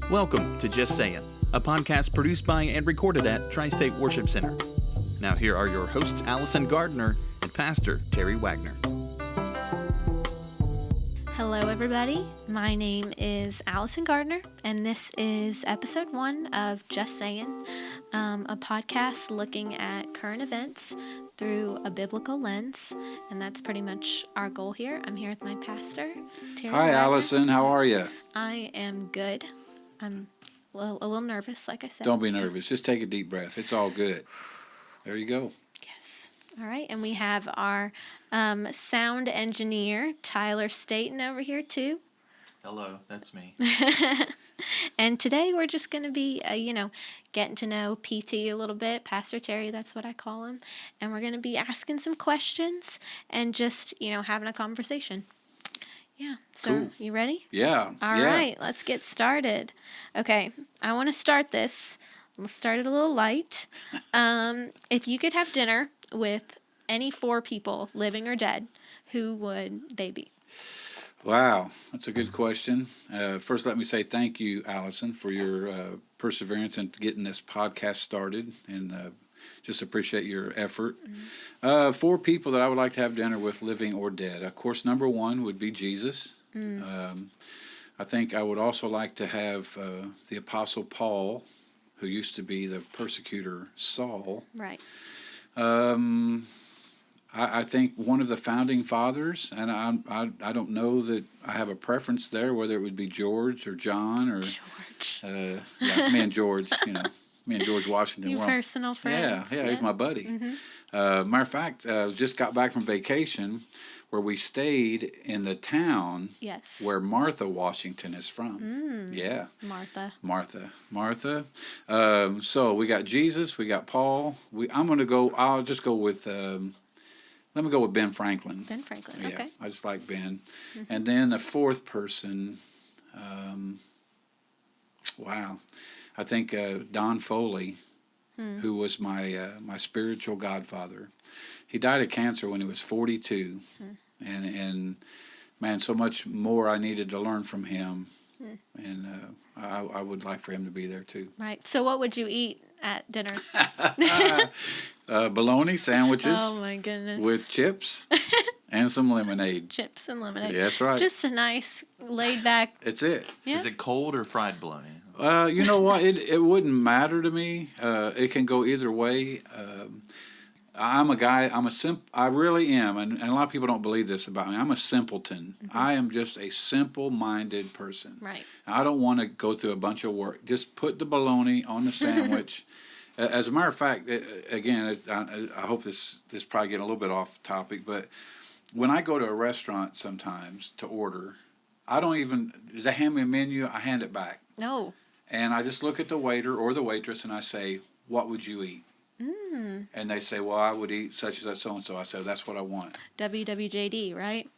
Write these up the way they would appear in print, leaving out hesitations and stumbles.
Welcome to Just Saying, a podcast produced by and recorded at Tri-State Worship Center. Now here are your hosts, Allison Gardner and Pastor Terry Wagner. Hello, everybody. My name is Allison Gardner, and this is episode 1 of Just Saying, a podcast looking at current events through a biblical lens, and that's pretty much our goal here. I'm here with my pastor, Terry Hi, Wagner. Allison. How are you? I am good. I'm a little nervous, like I said. Don't be nervous. Just take a deep breath. It's all good. There you go. Yes. All right, and we have our sound engineer, Tyler Staten, over here, too. Hello, that's me. And today we're just going to be, getting to know PT a little bit. Pastor Terry, that's what I call him. And we're going to be asking some questions and just, having a conversation. Yeah. So, Cool. You ready? Yeah. All right, let's get started. Okay, I want to start this. We'll start it a little light. If you could have dinner with any 4 people, living or dead, who would they be? Wow, that's a good question. First, let me say thank you, Allison, for your perseverance in getting this podcast started, and just appreciate your effort. 4 people that I would like to have dinner with, living or dead. Of course, number 1 would be Jesus. I think I would also like to have the Apostle Paul, who used to be the persecutor Saul. Right. I think one of the founding fathers, and I don't know that I have a preference there, whether it would be George or John or George. Me and George, me and George Washington. Your personal friends. Yeah, he's my buddy. Mm-hmm. Matter of fact, just got back from vacation where we stayed in the town where Martha Washington is from. Yeah. Martha. So we got Jesus, we got Paul. I'll just go with, let me go with Ben Franklin. Ben Franklin, Yeah, okay. I just like Ben. And then the 4th person, I think Don Foley, who was my spiritual godfather. He died of cancer when he was 42, and man, so much more I needed to learn from him, and I would like for him to be there too. Right. So what would you eat at dinner? Bologna sandwiches. Oh my goodness. With chips and some lemonade. Chips and lemonade. Yeah, that's right. Just a nice laid back. That's it. Yeah. Is it cold or fried bologna? You know what? It wouldn't matter to me. It can go either way. I'm a guy. I really am, and a lot of people don't believe this about me. I'm a simpleton. I am just a simple-minded person. Right. I don't want to go through a bunch of work. Just put the bologna on the sandwich. As a matter of fact, again, I hope this probably getting a little bit off topic, but when I go to a restaurant sometimes to order, they hand me a menu, I hand it back. No. And I just look at the waiter or the waitress and I say, "What would you eat?" And they say, "Well, I would eat such and such so-and-so." I say, "That's what I want." WWJD, right?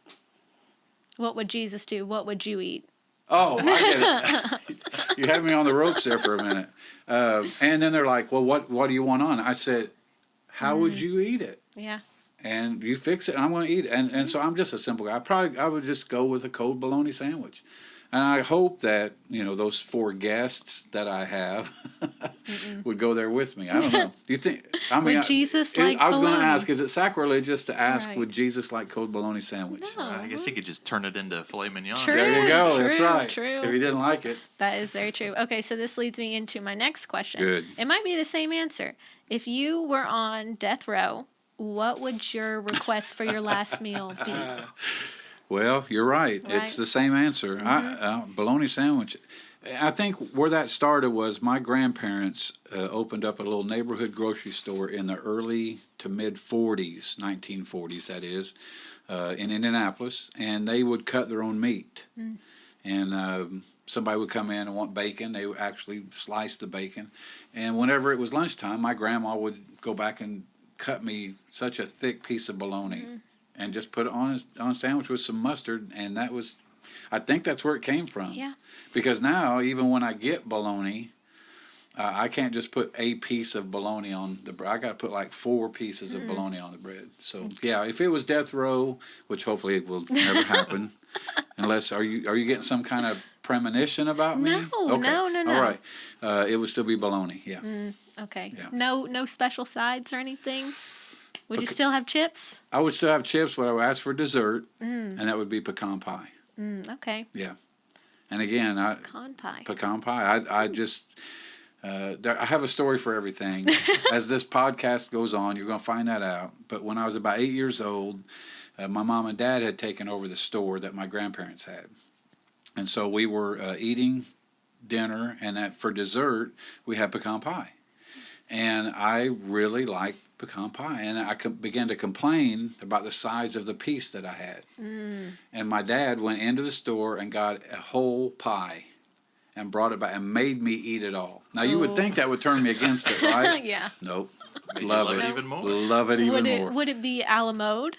What would Jesus do? What would you eat? Oh, I get it. You had me on the ropes there for a minute. And then they're like, "Well, what do you want on?" I said, "How would you eat it?" Yeah. And you fix it, and I'm going to eat it. And so I'm just a simple guy. I would just go with a cold bologna sandwich. And I hope that, those 4 guests that I have would go there with me. I don't know. Do you think? Would Jesus like I was going to bologna? ask, is it sacrilegious to ask, Right. would Jesus like cold bologna sandwich? No. I guess he could just turn it into filet mignon. True. There you go. That's True, right. true. If he didn't like it. That is very true. Okay, so this leads me into my next question. Good. It might be the same answer. If you were on death row, what would your request for your last meal be? Well, you're right. It's the same answer. Bologna sandwich. I think where that started was my grandparents opened up a little neighborhood grocery store in the early to mid 40s, 1940s that is, in Indianapolis, and they would cut their own meat. And somebody would come in and want bacon. They would actually slice the bacon. And whenever it was lunchtime, my grandma would go back and cut me such a thick piece of bologna. And just put it on a sandwich with some mustard, and I think that's where it came from. Yeah. Because now, even when I get bologna, I can't just put a piece of bologna on the bread. I got to put like 4 pieces of bologna on the bread. So yeah, if it was death row, which hopefully it will never happen, unless are you getting some kind of premonition about me? No, okay. no. All right, it would still be bologna. Yeah. Okay. Yeah. No special sides or anything? Would you still have chips? I would still have chips, but I would ask for dessert, and that would be pecan pie. Okay. Yeah. And again, Pecan pie. Pecan pie. I just. I have a story for everything. As this podcast goes on, you're going to find that out. But when I was about 8 years old, my mom and dad had taken over the store that my grandparents had. And so we were eating dinner, and for dessert, we had pecan pie. And I really liked pecan pie. And I began to complain about the size of the piece that I had. And my dad went into the store and got a whole pie and brought it back and made me eat it all. Now, you would think that would turn me against it, right? Yeah. Nope. Made you Love it. even more. Love it even more. Would it be a la mode?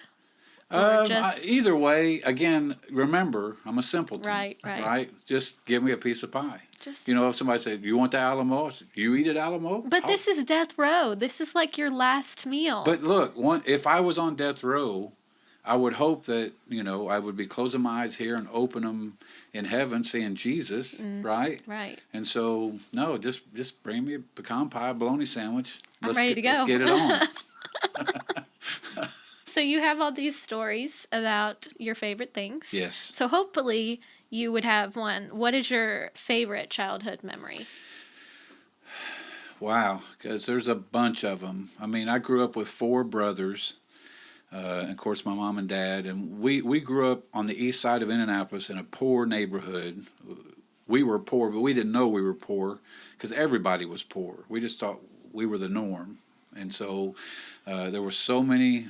Or just... Either way, again, remember, I'm a simpleton. Right. Just give me a piece of pie. Just... if somebody said, you want the Alamo? I said, you eat it Alamo? But this is death row. This is like your last meal. But look, if I was on death row, I would hope that, I would be closing my eyes here and open them in heaven, seeing Jesus, right? Right. And so, no, just bring me a pecan pie, bologna sandwich. I'm ready to go. Let's get it on. So you have all these stories about your favorite things. Yes. So hopefully you would have one. What is your favorite childhood memory? Wow, because there's a bunch of them. I mean, I grew up with 4 brothers. And of course, my mom and dad, and we grew up on the east side of Indianapolis in a poor neighborhood. We were poor, but we didn't know we were poor because everybody was poor. We just thought we were the norm, and so there were so many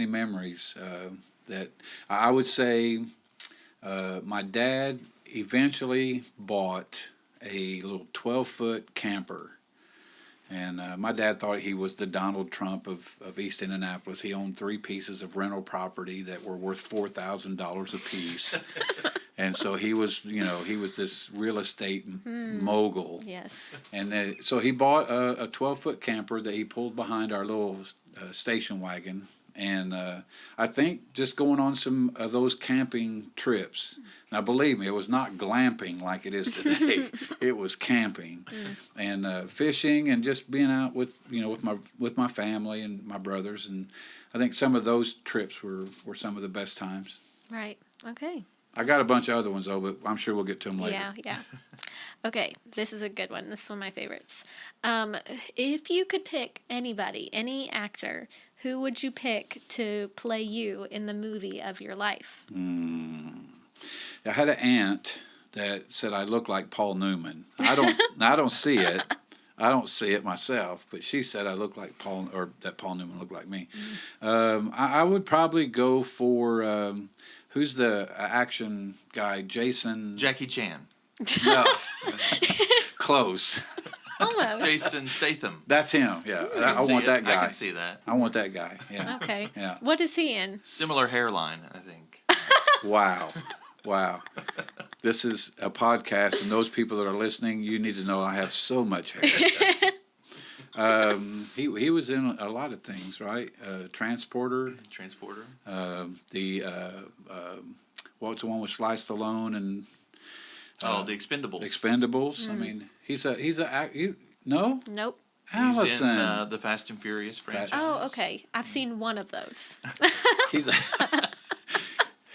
memories that I would say my dad eventually bought a little 12-foot camper. And my dad thought he was the Donald Trump of East Indianapolis. He owned 3 pieces of rental property that were worth $4,000 a piece. And so he was this real estate mogul. Yes. And so he bought a 12-foot camper that he pulled behind our little station wagon. And I think just going on some of those camping trips. Now, believe me, it was not glamping like it is today. It was camping and fishing and just being out with my family and my brothers. And I think some of those trips were some of the best times. Right. Okay. I got a bunch of other ones, though, but I'm sure we'll get to them later. Yeah. Okay, this is a good one. This is one of my favorites. If you could pick anybody, any actor, who would you pick to play you in the movie of your life? I had an aunt that said I look like Paul Newman. I don't see it. I don't see it myself, but she said I look like Paul, or that Paul Newman looked like me. I would probably go for who's the action guy? Jackie Chan. No, close. Almost. Jason Statham. That's him. Yeah, I want that guy. I can see that. I want that guy. Yeah. Okay. Yeah. What is he in? Similar hairline, I think. Wow. This is a podcast, and those people that are listening, you need to know I have so much hair. He was in a lot of things, right? Transporter. What's the one with Sly Stallone and? The Expendables. Expendables. I mean, no. Nope. Allison. He's in the Fast and Furious franchise. Oh, okay. I've seen one of those.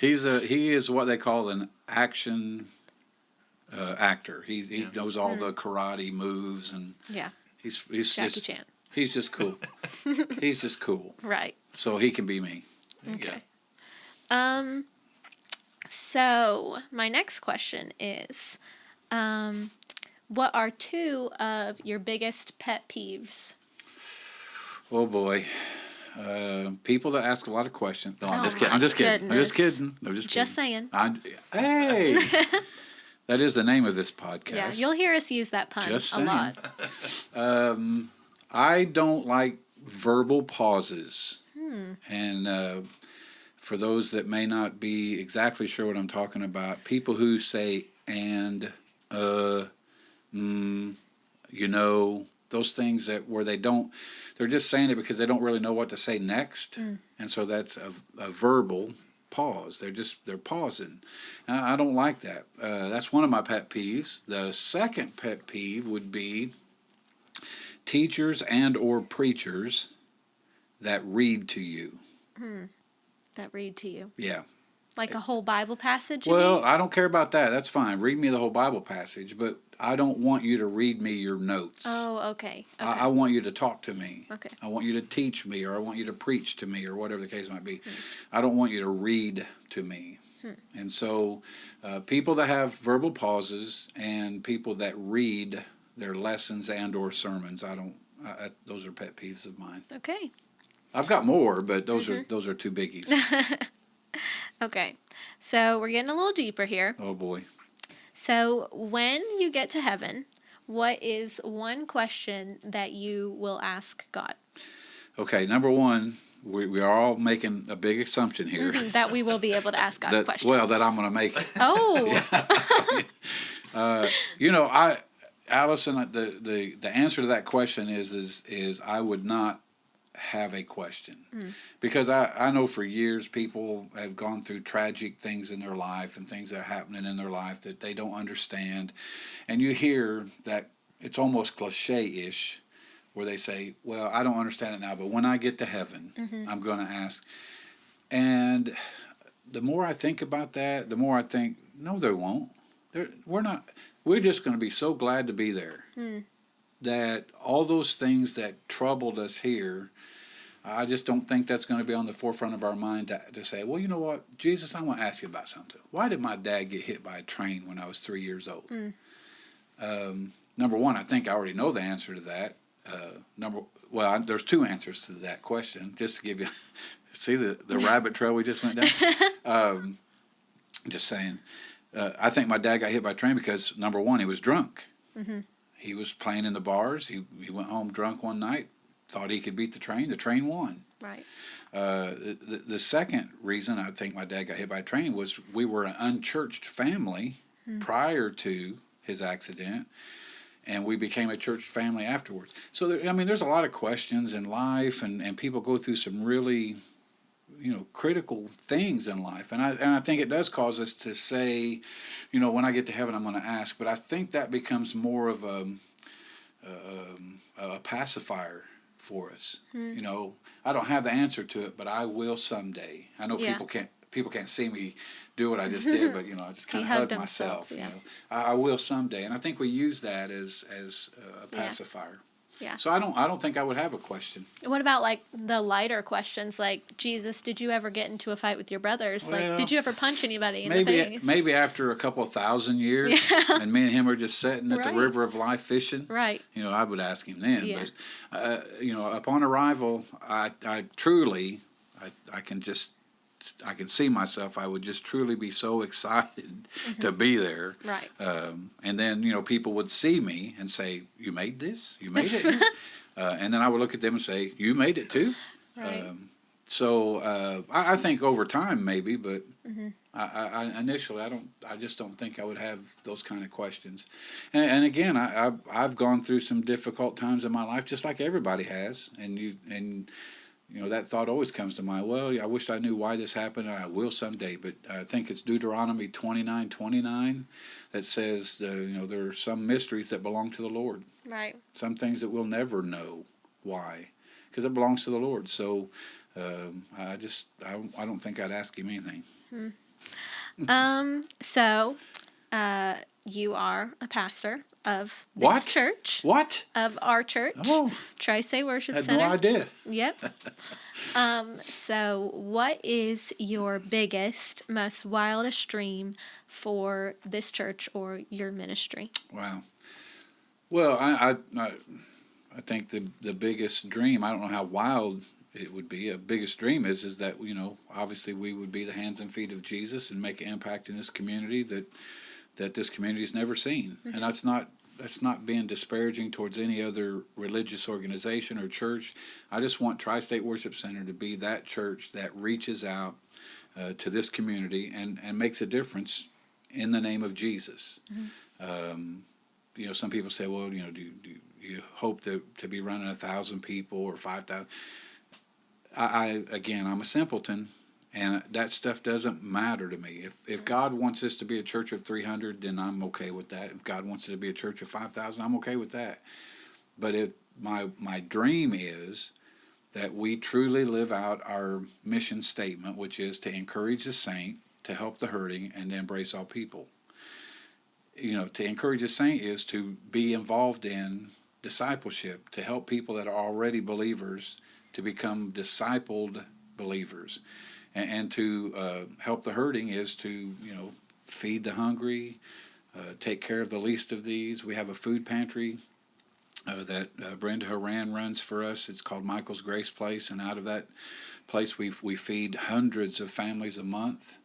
He is what they call an action actor. He knows all the karate moves and he's Jackie Chan. He's just cool. He's just cool. Right. So he can be me. Okay. So my next question is, what are 2 of your biggest pet peeves? Oh boy. People that ask a lot of questions. No, I'm just kidding. I'm just saying. Hey, that is the name of this podcast. Yeah, you'll hear us use that pun just a saying. lot. I don't like verbal pauses. And for those that may not be exactly sure what I'm talking about, people who say and, those things where they're just saying it because they don't really know what to say next. And so that's a verbal pause. They're pausing. And I don't like that. That's one of my pet peeves. The second pet peeve would be teachers and or preachers that read to you. That read to you. Yeah. Like a whole Bible passage? Well, I don't care about that. That's fine. Read me the whole Bible passage, but I don't want you to read me your notes. Oh, okay. I want you to talk to me. Okay. I want you to teach me, or I want you to preach to me, or whatever the case might be. I don't want you to read to me. And so people that have verbal pauses and people that read their lessons and or sermons, those are pet peeves of mine. Okay. I've got more, but those are two biggies. Okay. So we're getting a little deeper here. Oh, boy. So when you get to heaven, what is one question that you will ask God? Okay, number one, we are all making a big assumption here. That we will be able to ask God questions. Well, that I'm going to make it. Oh. Allison, the answer to that question is I would not have a question. Because I know for years people have gone through tragic things in their life and things that are happening in their life that they don't understand. And you hear that it's almost cliche-ish where they say, well, I don't understand it now, but when I get to heaven, I'm going to ask. And the more I think about that, the more I think, no, there won't. We're just going to be so glad to be there. That all those things that troubled us here, I just don't think that's going to be on the forefront of our mind to say, well, you know what, Jesus, I want to ask you about something. Why did my dad get hit by a train when I was 3 years old? Number one, I think I already know the answer to that. There's two answers to that question, just to give you, see the rabbit trail we just went down? Just saying. I think my dad got hit by a train because, number one, he was drunk. He was playing in the bars. He went home drunk one night, thought he could beat the train. The train won. Right. The second reason I think my dad got hit by a train was we were an unchurched family prior to his accident, and we became a church family afterwards. So, there's a lot of questions in life, and people go through some really, critical things in life. And I think it does cause us to say, when I get to heaven, I'm going to ask. But I think that becomes more of a pacifier for us. I don't have the answer to it, but I will someday. I know people can't see me do what I just did, but I just kind of hug myself. I will someday, and I think we use that as a pacifier. Yeah. So I don't think I would have a question. What about like the lighter questions, like, Jesus, did you ever get into a fight with your brothers? Well, like, did you ever punch anybody in the face? Maybe after a couple 1,000 years, and me and him are just sitting at the river of life fishing. Right. I would ask him then. Yeah. But upon arrival, I truly I can see myself. I would just truly be so excited to be there. Right. And then, people would see me and say, you made this? You made it? And then I would look at them and say, you made it too? Right. I think over time maybe, but I initially I just don't think I would have those kind of questions. And again, I've gone through some difficult times in my life, just like everybody has. And that thought always comes to mind. Well, I wish I knew why this happened, and I will someday. But I think it's Deuteronomy 29:29 that says, there are some mysteries that belong to the Lord. Right. Some things that we'll never know why, because it belongs to the Lord. So I don't think I'd ask him anything. So you are a pastor of this What? church. What? Of our church. Oh. Tri-State Worship Had Center. no idea. Yep. So what is your biggest, most wildest dream for this church or your ministry? Wow. Well, I think the biggest dream, I don't know how wild it would be, a biggest dream is that, obviously we would be the hands and feet of Jesus and make an impact in this community that this community's never seen. And that's not being disparaging towards any other religious organization or church. I just want Tri-State Worship Center to be that church that reaches out to this community and makes a difference in the name of Jesus. Some people say, well, do you hope to be running 1,000 people or 5,000. I'm a simpleton, and that stuff doesn't matter to me. If God wants us to be a church of 300, then I'm okay with that. If God wants it to be a church of 5,000, I'm okay with that. But if my dream is that we truly live out our mission statement, which is to encourage the saint, to help the hurting, and to embrace all people. To encourage the saint is to be involved in discipleship, to help people that are already believers to become discipled believers. And to help the hurting is to, feed the hungry, take care of the least of these. We have a food pantry that Brenda Horan runs for us. It's called Michael's Grace Place, and out of that place we feed hundreds of families a month.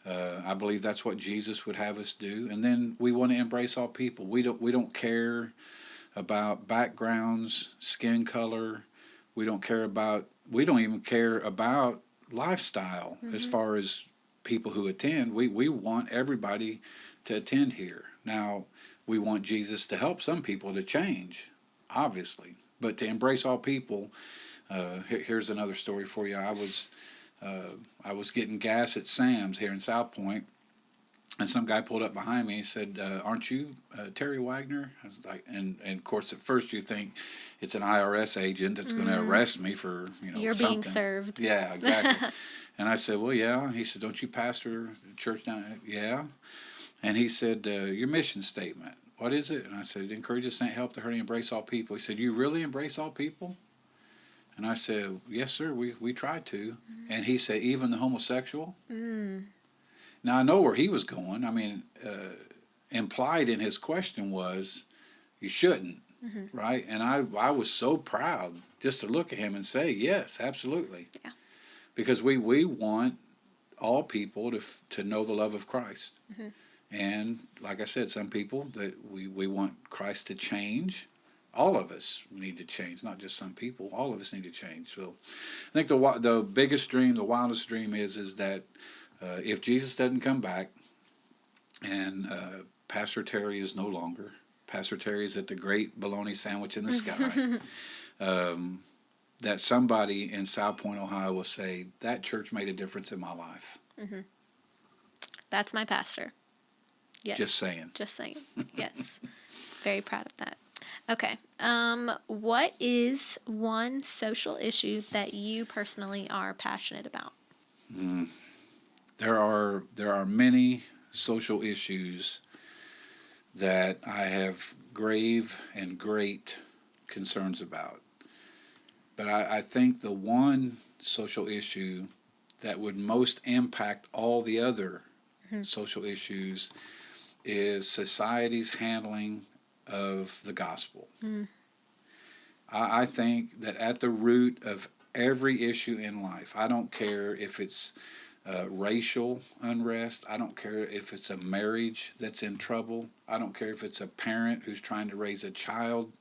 I believe that's what Jesus would have us do. And then we want to embrace all people. We don't care about backgrounds, skin color. We don't even care about lifestyle as far as people who attend. We want everybody to attend here. Now, we want Jesus to help some people to change, obviously, but to embrace all people. Here's another story for you. I was getting gas at Sam's here in South Point, and some guy pulled up behind me and said, "Aren't you Terry Wagner?" I was like, and of course, at first you think it's an IRS agent that's going to arrest me for You're something. being served. Yeah, exactly. And I said, "Well, yeah." He said, "Don't you pastor the church down there?" "Yeah." And he said, "Your mission statement, what is it?" And I said, "Encourage the saint, help the hurting, embrace all people." He said, "You really embrace all people?" And I said, "Yes, sir, we try to." And he said, "Even the homosexual?" Now, I know where he was going. I mean, implied in his question was, you shouldn't, right? And I was so proud just to look at him and say, yes, absolutely. Yeah. Because we want all people to know the love of Christ. And like I said, some people that we want Christ to change. All of us need to change, not just some people. All of us need to change. So I think the biggest dream, the wildest dream is that if Jesus doesn't come back and Pastor Terry is no longer, Pastor Terry is at the great bologna sandwich in the sky, that somebody in South Point, Ohio will say, that church made a difference in my life. That's my pastor. Yes. Just saying. Just saying. Yes. Very proud of that. Okay. What is one social issue that you personally are passionate about? There are many social issues that I have grave and great concerns about. But I think the one social issue that would most impact all the other social issues is society's handling of the gospel. I think that at the root of every issue in life, I don't care if it's racial unrest, I don't care if it's a marriage that's in trouble, I don't care if it's a parent who's trying to raise a child,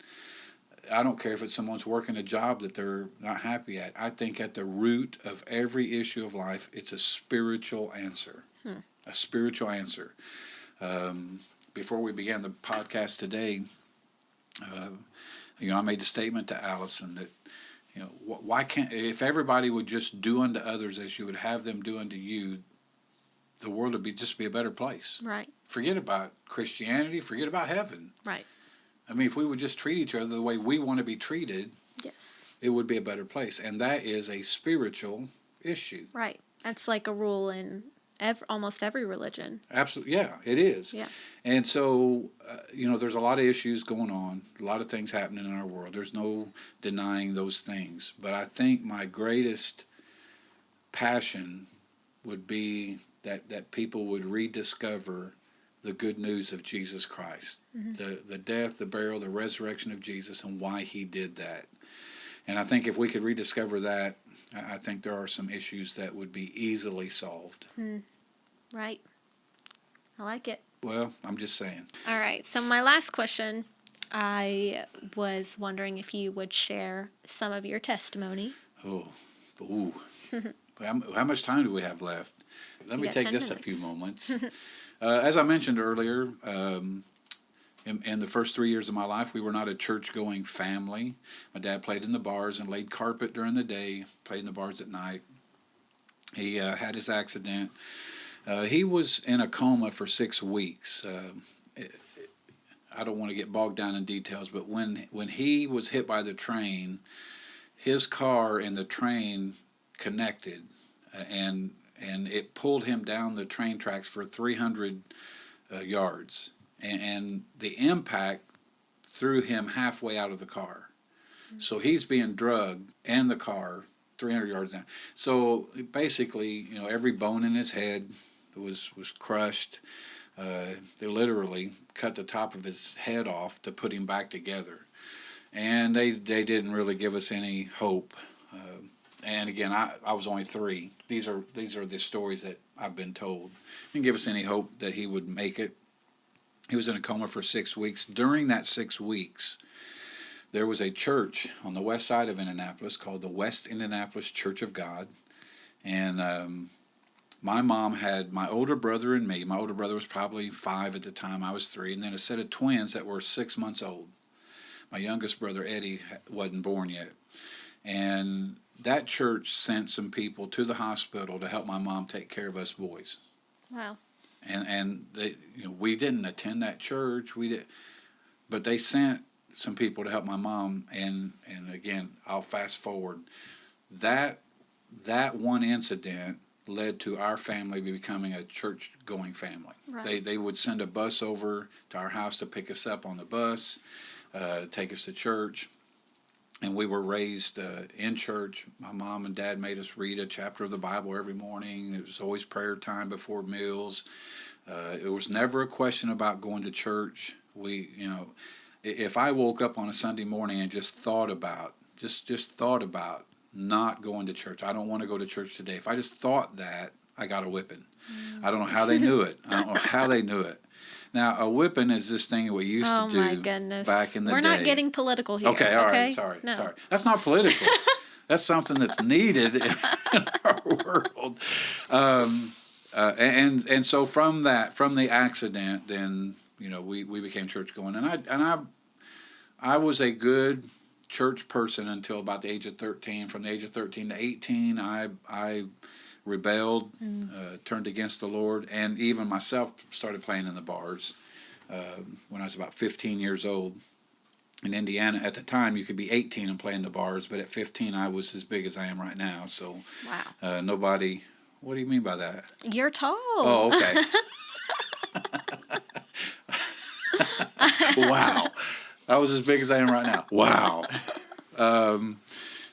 I don't care if it's someone's working a job that they're not happy at. I think at the root of every issue of life, it's a spiritual answer. A spiritual answer. Before we began the podcast today, I made the statement to Allison that, why can't, if everybody would just do unto others as you would have them do unto you, the world would just be a better place. Right. Forget about Christianity, forget about heaven. Right. I mean, if we would just treat each other the way we want to be treated, Yes. it would be a better place. And that is a spiritual issue. Right. That's like a rule in almost every religion. Absolutely. Yeah, it is. Yeah. And so, there's a lot of issues going on, a lot of things happening in our world. There's no denying those things. But I think my greatest passion would be that people would rediscover the good news of Jesus Christ, the death, the burial, the resurrection of Jesus, and why he did that. And I think if we could rediscover that, I think there are some issues that would be easily solved. Right. I like it. Well, I'm just saying. All right. So my last question, I was wondering if you would share some of your testimony. Ooh. How much time do we have left? Let me take just 10 a few minutes. moments. As I mentioned earlier, in the first 3 years of my life, we were not a church-going family. My dad played in the bars and laid carpet during the day, played in the bars at night. He had his accident. He was in a coma for 6 weeks. I don't want to get bogged down in details, but when he was hit by the train, his car and the train connected, and it pulled him down the train tracks for 300 yards. And the impact threw him halfway out of the car. Mm-hmm. So he's being drugged and the car 300 yards down. So basically, every bone in his head was crushed. They literally cut the top of his head off to put him back together. And they didn't really give us any hope. And again, I was only 3. These are the stories that I've been told. Didn't give us any hope that he would make it. He was in a coma for 6 weeks. During that 6 weeks, there was a church on the west side of Indianapolis called the West Indianapolis Church of God. And my mom had my older brother and me. My older brother was probably 5 at the time. I was 3. And then a set of twins that were 6 months old. My youngest brother, Eddie, wasn't born yet. And that church sent some people to the hospital to help my mom take care of us boys. Wow. And they, we didn't attend that church. But they sent some people to help my mom. And again, I'll fast forward. That one incident led to our family becoming a church-going family. Right. They would send a bus over to our house to pick us up on the bus, take us to church. And we were raised in church. My mom and dad made us read a chapter of the Bible every morning. It was always prayer time before meals. It was never a question about going to church. If I woke up on a Sunday morning and just thought about not going to church, I don't want to go to church today. If I just thought that, I got a whipping. I don't know how they knew it. Now, a whipping is this thing we used to do back in the day. We're not getting political here. Okay, all right, sorry. That's not political. That's something that's needed in our world. And so from the accident, then we became church going, and I was a good church person until about the age of 13. From the age of 13 to 18, I rebelled, turned against the Lord, and even myself started playing in the bars when I was about 15 years old. In Indiana, at the time, you could be 18 and play in the bars, but at 15, I was as big as I am right now. So, wow. Nobody. What do you mean by that? You're tall. Oh, okay. Wow. I was as big as I am right now. Wow.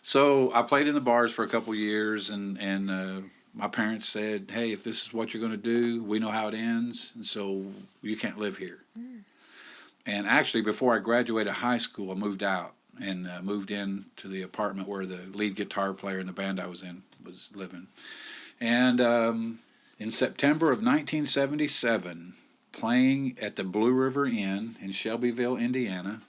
So I played in the bars for a couple years, and my parents said, hey, if this is what you're going to do, we know how it ends, and so you can't live here. And actually, before I graduated high school, I moved out and moved in to the apartment where the lead guitar player in the band I was in was living. And in September of 1977, playing at the Blue River Inn in Shelbyville, Indiana,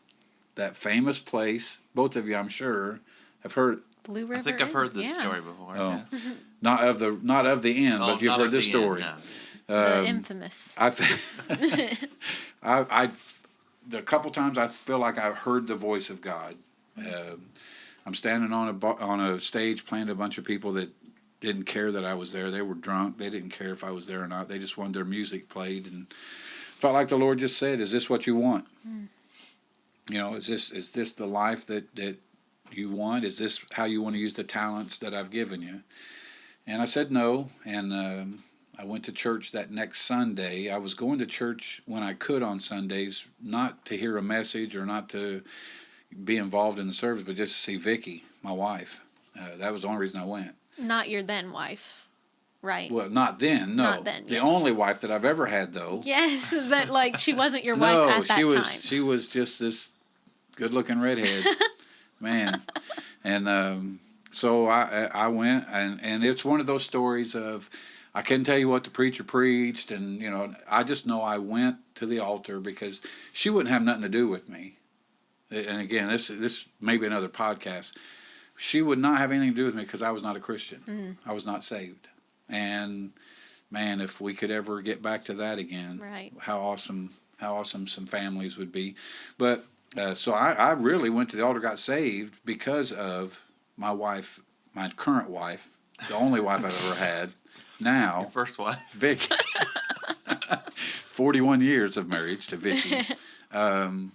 that famous place, both of you, I'm sure, have heard. Blue River. I think I've heard this story before. Oh, yeah. Not of the inn, but you've heard this story. The infamous. The couple times I feel like I've heard the voice of God. I'm standing on a stage playing to a bunch of people that didn't care that I was there. They were drunk. They didn't care if I was there or not. They just wanted their music played, and felt like the Lord just said, "Is this what you want? Is this the life that you want? Is this how you want to use the talents that I've given you?" And I said no, and I went to church that next Sunday. I was going to church when I could on Sundays, not to hear a message or not to be involved in the service, but just to see Vicky, my wife. That was the only reason I went. Not your then wife, right? Well, not then, no. Not then, the only wife that I've ever had, though. Yes, but she wasn't your wife at that time. No, she was just this good-looking redhead, man. And so I went, and it's one of those stories of, I couldn't tell you what the preacher preached, and I just know I went to the altar because she wouldn't have nothing to do with me. And again, this may be another podcast. She would not have anything to do with me because I was not a Christian. I was not saved. And man, if we could ever get back to that again, right. how awesome how awesome some families would be. But so I really went to the altar, got saved because of my wife, my current wife, the only wife I've ever had. Now, Your first wife. Vicky. 41 years of marriage to Vicky. And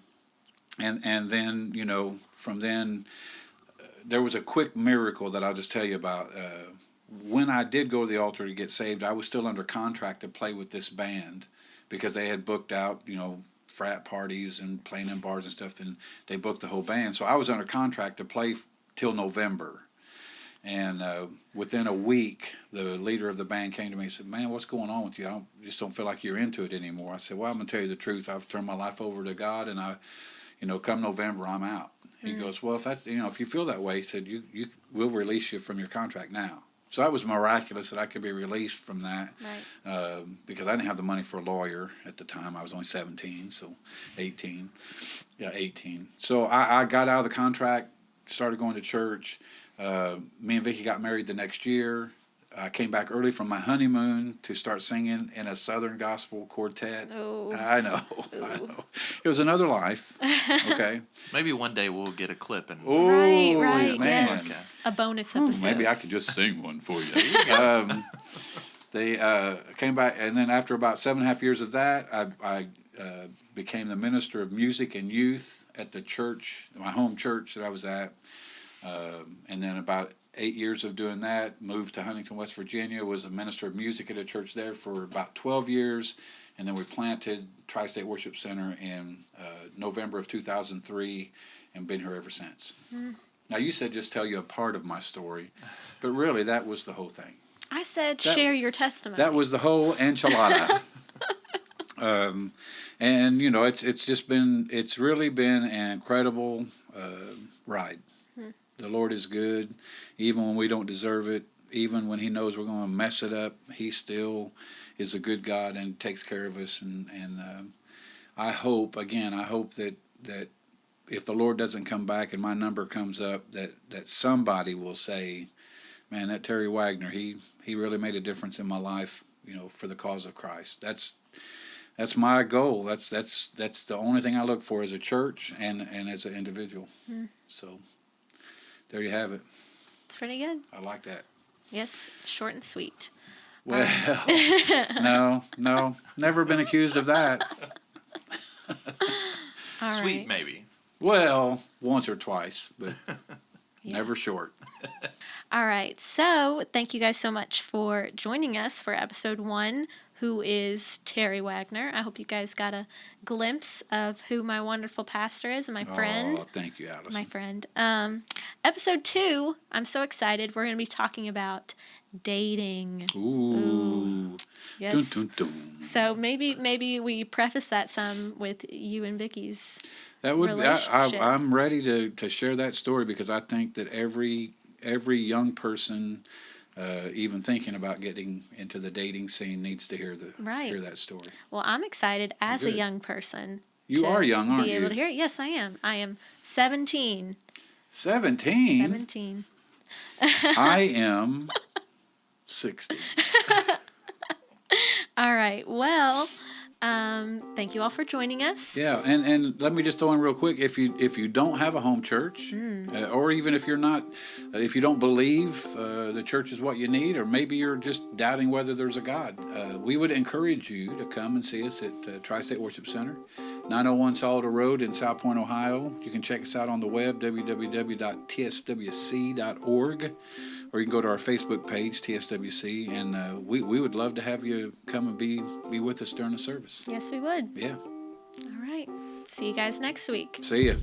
then, you know, from then, there was a quick miracle that I'll just tell you about. When I did go to the altar to get saved, I was still under contract to play with this band because they had booked out, you know, frat parties and playing in bars and stuff, and they booked the whole band. So I was under contract to play till November. And within a week, the leader of the band came to me and said, "Man, what's going on with you? I just don't feel like you're into it anymore." I said, "Well, I'm going to tell you the truth. I've turned my life over to God, and come November, I'm out." He goes, "Well, if that's, if you feel that way," he said, you we'll release you from your contract now." So that was miraculous that I could be released from that, Right. because I didn't have the money for a lawyer at the time. I was only 17, so 18. Yeah, 18. So I got out of the contract, started going to church. Me and Vicky got married the next year. I came back early from my honeymoon to start singing in a Southern gospel quartet. Oh. I know. It was another life. Okay. Maybe one day we'll get a clip and Oh, Right, man. yes. A bonus episode. Maybe I could just sing one for you. They came back, and then after about 7.5 years of that, I became the minister of music and youth at the church, my home church that I was at. And then about 8 years of doing that, moved to Huntington, West Virginia, was a minister of music at a church there for about 12 years. And then we planted Tri-State Worship Center in November of 2003 and been here ever since. Now, you said just tell you a part of my story, but really that was the whole thing. I said share your testimony. That was the whole enchilada. And, it's really been an incredible ride. The Lord is good, even when we don't deserve it, even when He knows we're going to mess it up. He still is a good God and takes care of us. And I hope that if the Lord doesn't come back and my number comes up, that somebody will say, "Man, that Terry Wagner, he really made a difference in my life, for the cause of Christ." That's my goal. That's the only thing I look for as a church and as an individual. So. There you have it. It's pretty good. I like that. Yes, short and sweet. Well, no, never been accused of that. All sweet, right. maybe. Well, once or twice, but Yeah. never short. All right. So thank you guys so much for joining us for episode 1, who is Terry Wagner. I hope you guys got a glimpse of who my wonderful pastor is and my friend. Oh, thank you, Allison. My friend. Episode 2, I'm so excited. We're going to be talking about dating. Ooh. Yes. Dun, dun, dun. So maybe we preface that some with you and Vicky's That would be, relationship. I'm ready to share that story because I think that every young person, even thinking about getting into the dating scene, needs to hear that story. Well, I'm excited as a Good. young person. You are young, aren't Be able you? to hear it. Yes, I am. I am 17. 17? 17. I am 60. All right. Well, thank you all for joining us. Yeah, and let me just throw in real quick, if you don't have a home church, or even if you're not, if you don't believe the church is what you need, or maybe you're just doubting whether there's a God, we would encourage you to come and see us at Tri-State Worship Center, 901 Solid Road in South Point, Ohio. You can check us out on the web, www.tswc.org, or you can go to our Facebook page, TSWC, and we would love to have you come and be with us during the service. Yes, we would. Yeah. All right. See you guys next week. See ya.